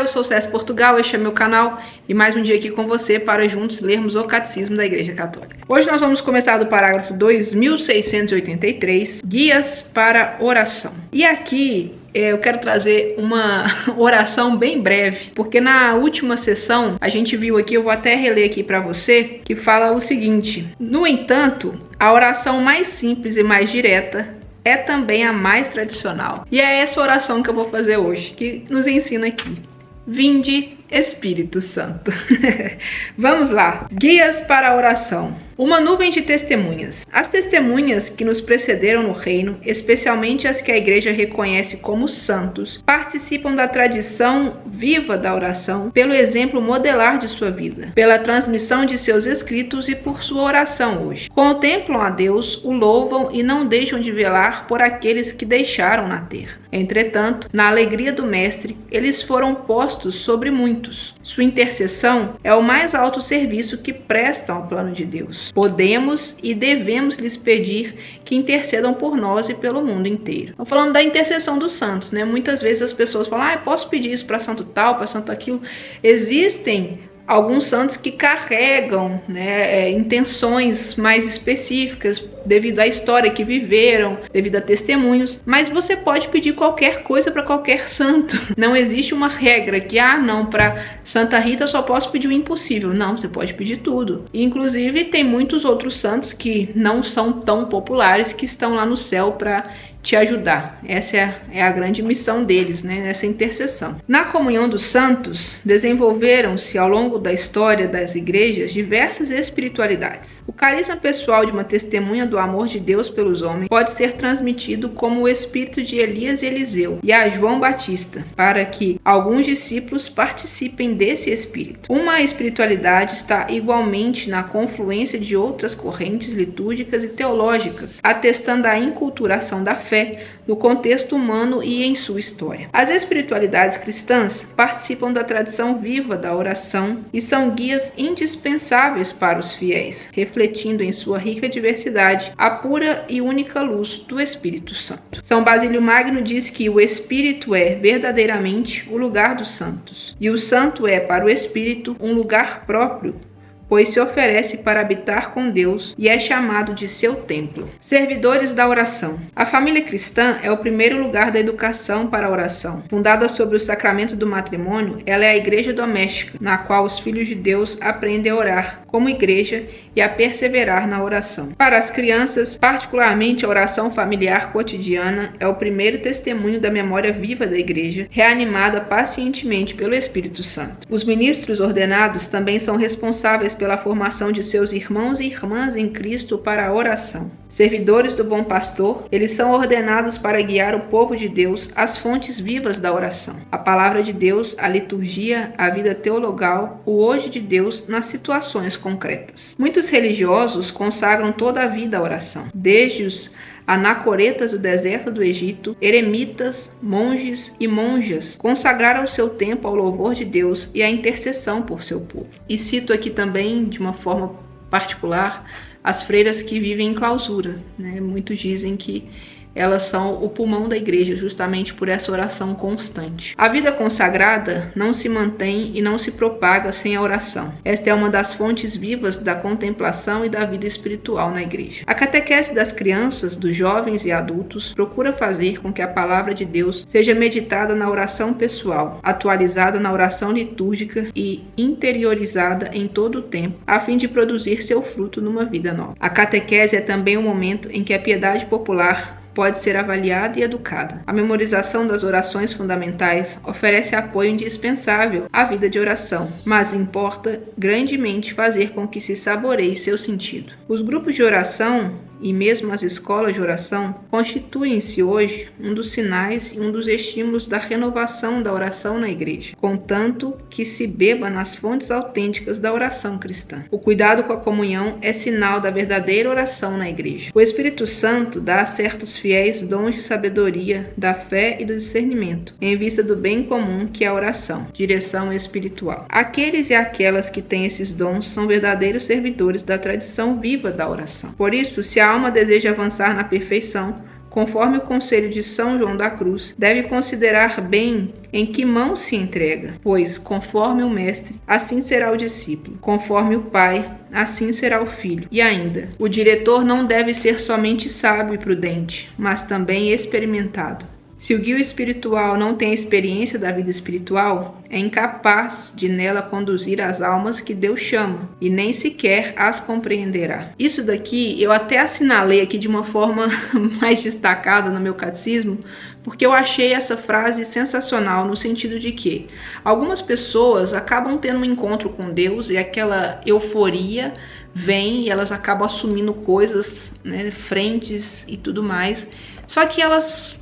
eu sou César Portugal, este é meu canal e mais um dia aqui com você para juntos lermos o Catecismo da Igreja Católica. Hoje nós vamos começar do parágrafo 2683, Guias para Oração. E aqui eu quero trazer uma oração bem breve, porque na última sessão a gente viu aqui, eu vou até reler aqui para você, que fala o seguinte: no entanto, a oração mais simples e mais direta é também a mais tradicional. E é essa oração que eu vou fazer hoje, que nos ensina aqui. Vinde, Espírito Santo. Vamos lá. Guias para a oração. Uma nuvem de testemunhas. As testemunhas que nos precederam no reino, especialmente as que a Igreja reconhece como santos, participam da tradição viva da oração pelo exemplo modelar de sua vida, pela transmissão de seus escritos e por sua oração hoje. Contemplam a Deus, o louvam e não deixam de velar por aqueles que deixaram na terra. Entretanto, na alegria do Mestre, eles foram postos sobre muitos. Sua intercessão é o mais alto serviço que prestam ao plano de Deus. Podemos e devemos lhes pedir que intercedam por nós e pelo mundo inteiro. Estou falando da intercessão dos santos, né? Muitas vezes as pessoas falam, eu posso pedir isso para santo tal, para santo aquilo. Existem alguns santos que carregam, intenções mais específicas devido à história que viveram, devido a testemunhos, mas você pode pedir qualquer coisa para qualquer santo. Não existe uma regra que, para Santa Rita só posso pedir o impossível. Não, você pode pedir tudo. Inclusive tem muitos outros santos que não são tão populares que estão lá no céu para te ajudar. Essa é a grande missão deles, nessa intercessão. Na comunhão dos santos, desenvolveram-se ao longo da história das igrejas diversas espiritualidades. O carisma pessoal de uma testemunha do amor de Deus pelos homens pode ser transmitido como o espírito de Elias e Eliseu e a João Batista, para que alguns discípulos participem desse espírito. Uma espiritualidade está igualmente na confluência de outras correntes litúrgicas e teológicas, atestando a inculturação da fé no contexto humano e em sua história. As espiritualidades cristãs participam da tradição viva da oração e são guias indispensáveis para os fiéis, refletindo em sua rica diversidade a pura e única luz do Espírito Santo. São Basílio Magno diz que o Espírito é verdadeiramente o lugar dos santos, e o santo é para o Espírito um lugar próprio, pois se oferece para habitar com Deus e é chamado de seu templo. Servidores da oração. A família cristã é o primeiro lugar da educação para a oração. Fundada sobre o sacramento do matrimônio, ela é a igreja doméstica, na qual os filhos de Deus aprendem a orar como igreja e a perseverar na oração. Para as crianças, particularmente a oração familiar cotidiana é o primeiro testemunho da memória viva da igreja, reanimada pacientemente pelo Espírito Santo. Os ministros ordenados também são responsáveis pela formação de seus irmãos e irmãs em Cristo para a oração. Servidores do bom pastor, eles são ordenados para guiar o povo de Deus às fontes vivas da oração. A palavra de Deus, a liturgia, a vida teologal, o hoje de Deus nas situações concretas. Muitos religiosos consagram toda a vida à oração, desde os anacoretas do deserto do Egito, eremitas, monges e monjas consagraram o seu tempo ao louvor de Deus e à intercessão por seu povo. E cito aqui também, de uma forma particular, as freiras que vivem em clausura. Muitos dizem que elas são o pulmão da igreja, justamente por essa oração constante. A vida consagrada não se mantém e não se propaga sem a oração. Esta é uma das fontes vivas da contemplação e da vida espiritual na igreja. A catequese das crianças, dos jovens e adultos procura fazer com que a palavra de Deus seja meditada na oração pessoal, atualizada na oração litúrgica e interiorizada em todo o tempo, a fim de produzir seu fruto numa vida nova. A catequese é também o momento em que a piedade popular pode ser avaliada e educada. A memorização das orações fundamentais oferece apoio indispensável à vida de oração, mas importa grandemente fazer com que se saboreie seu sentido. Os grupos de oração e mesmo as escolas de oração constituem-se hoje um dos sinais e um dos estímulos da renovação da oração na igreja, contanto que se beba nas fontes autênticas da oração cristã. O cuidado com a comunhão é sinal da verdadeira oração na igreja. O Espírito Santo dá a certos fiéis dons de sabedoria, da fé e do discernimento, em vista do bem comum que é a oração, direção espiritual. Aqueles e aquelas que têm esses dons são verdadeiros servidores da tradição viva da oração. Por isso, se a alma deseja avançar na perfeição, conforme o conselho de São João da Cruz, deve considerar bem em que mão se entrega, pois, conforme o mestre, assim será o discípulo, conforme o pai, assim será o filho. E ainda, o diretor não deve ser somente sábio e prudente, mas também experimentado. Se o guia espiritual não tem a experiência da vida espiritual, é incapaz de nela conduzir as almas que Deus chama e nem sequer as compreenderá. Isso daqui eu até assinalei aqui de uma forma mais destacada no meu catecismo, porque eu achei essa frase sensacional no sentido de que algumas pessoas acabam tendo um encontro com Deus e aquela euforia vem e elas acabam assumindo coisas, né, frentes e tudo mais, só que elas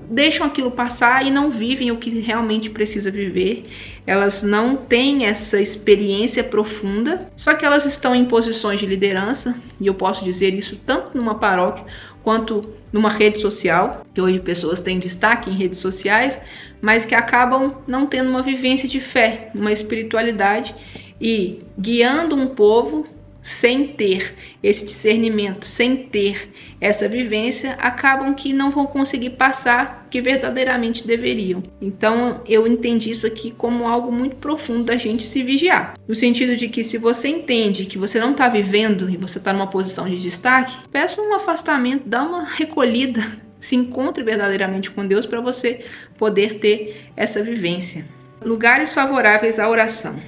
deixam aquilo passar e não vivem o que realmente precisa viver. Elas não têm essa experiência profunda, só que elas estão em posições de liderança, e eu posso dizer isso tanto numa paróquia quanto numa rede social, que hoje pessoas têm destaque em redes sociais, mas que acabam não tendo uma vivência de fé, uma espiritualidade e guiando um povo sem ter esse discernimento, sem ter essa vivência, acabam que não vão conseguir passar o que verdadeiramente deveriam. Então eu entendi isso aqui como algo muito profundo da gente se vigiar. No sentido de que se você entende que você não está vivendo e você está numa posição de destaque, peça um afastamento, dá uma recolhida, se encontre verdadeiramente com Deus para você poder ter essa vivência. Lugares favoráveis à oração.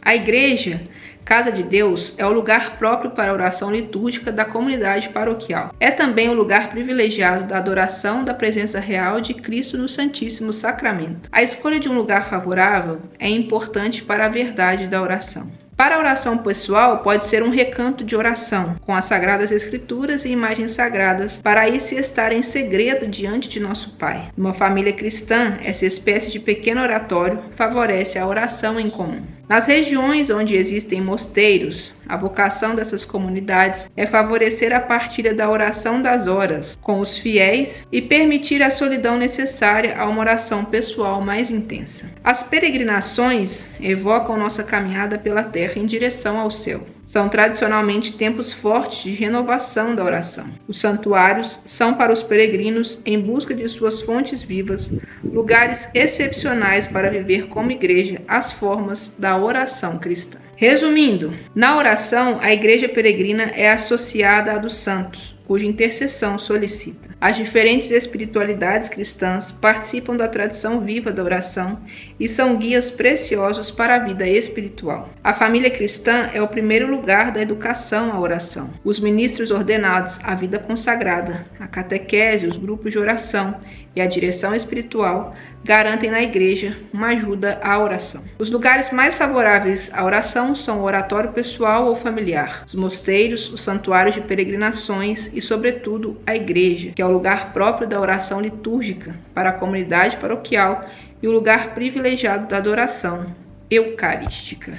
A igreja, Casa de Deus, é o lugar próprio para a oração litúrgica da comunidade paroquial. É também o lugar privilegiado da adoração da presença real de Cristo no Santíssimo Sacramento. A escolha de um lugar favorável é importante para a verdade da oração. Para a oração pessoal, pode ser um recanto de oração, com as Sagradas Escrituras e imagens sagradas, para aí se estar em segredo diante de nosso Pai. Numa família cristã, essa espécie de pequeno oratório favorece a oração em comum. Nas regiões onde existem mosteiros, a vocação dessas comunidades é favorecer a partilha da oração das horas com os fiéis e permitir a solidão necessária a uma oração pessoal mais intensa. As peregrinações evocam nossa caminhada pela terra em direção ao céu. São tradicionalmente tempos fortes de renovação da oração. Os santuários são para os peregrinos, em busca de suas fontes vivas, lugares excepcionais para viver como igreja as formas da oração cristã. Resumindo, na oração, a igreja peregrina é associada à dos santos, cuja intercessão solicita. As diferentes espiritualidades cristãs participam da tradição viva da oração e são guias preciosos para a vida espiritual. A família cristã é o primeiro lugar da educação à oração. Os ministros ordenados à vida consagrada, a catequese, os grupos de oração e a direção espiritual garantem na igreja uma ajuda à oração. Os lugares mais favoráveis à oração são o oratório pessoal ou familiar, os mosteiros, os santuários de peregrinações e, sobretudo, a igreja, que é o lugar próprio da oração litúrgica para a comunidade paroquial e o lugar privilegiado da adoração eucarística.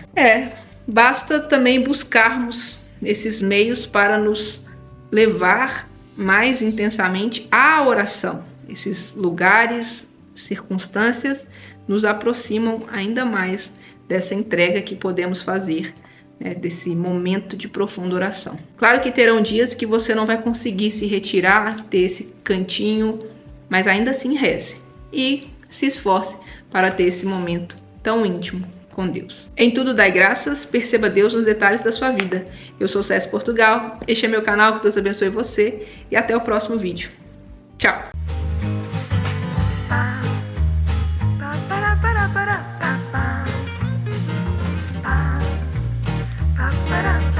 Basta também buscarmos esses meios para nos levar mais intensamente à oração. Esses lugares, circunstâncias nos aproximam ainda mais dessa entrega que podemos fazer, desse momento de profunda oração. Claro que terão dias que você não vai conseguir se retirar, ter esse cantinho, mas ainda assim reze e se esforce para ter esse momento tão íntimo com Deus. Em tudo dai graças, perceba Deus nos detalhes da sua vida. Eu sou César Portugal, este é meu canal, que Deus abençoe você e até o próximo vídeo. Tchau! Para